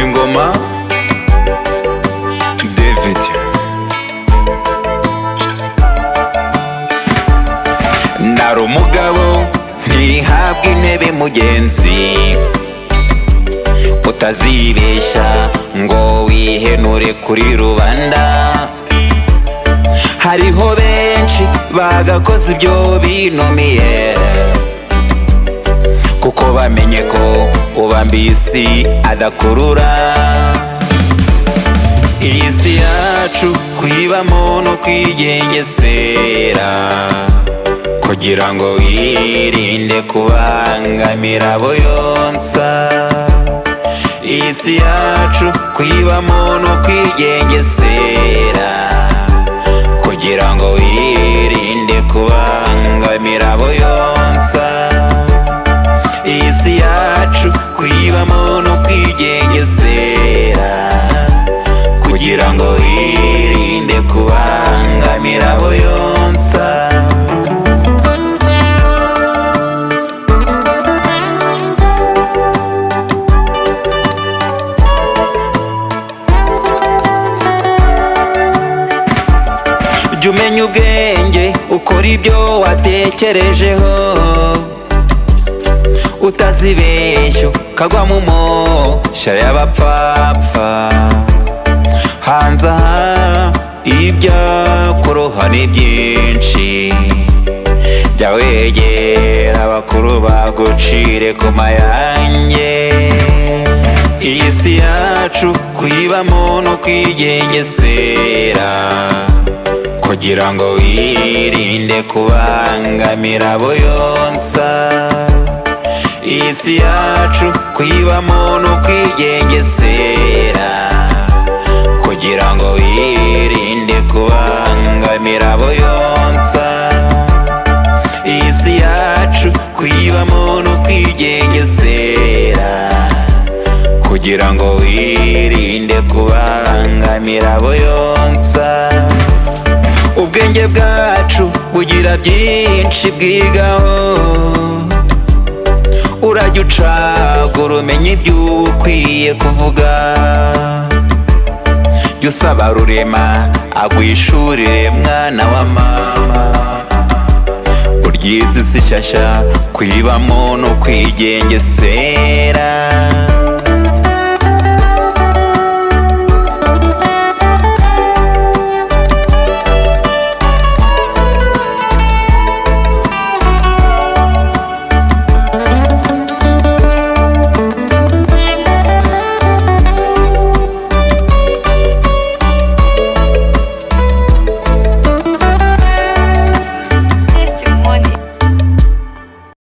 Ingoma David. Nari umugabo ntihabwa intebe mugenzi, utazibeshya ngo wihenure kuri rubanda. Hariho benshi bagakoze ibyo binumiye, kuko bamenye ko ubambiye isi adakurura. Iyi si yacu kuyibamo no kwigengesera, kugira ngo wirinde kubangamira abo yonsa. Iyi si yacu kuyibamo no kwigengesera, kugira ngo wirinde kubangamira abo yonsa. Iyi si yacu kuyibamo no kwigengesera, kugira ngo wirinde kubangamira abo yonsa. Jya umenya ubwenge ukora ibyo watekerejeho, utazibeshya ukagwa mu moshya y'abapfapfa. Hanze aha ibyakuroha ni byinshi, jya wegera abakuru bagucire ku mayange. Iyi si yacu kuyibamo no kwigengesera, kugira ngo wirinde kubangamira abo yonsa. Iyi si yacu kuyibamo no kwigengesera, kugira ngo wirinde kubangamira abo yonsa. Iyi si yacu kuyibamo no kwigengesera, kugira ngo wirinde kubangamira abo yonsa. Ubwenge bwacu bugira byinshi bwigaho, urajya ucagura umenye ibyo ukwiye kuvuga. Jya usaba rurema agwishurire mwana wa mama. Burya isi si shyashya kuyibamo no kwigengesera.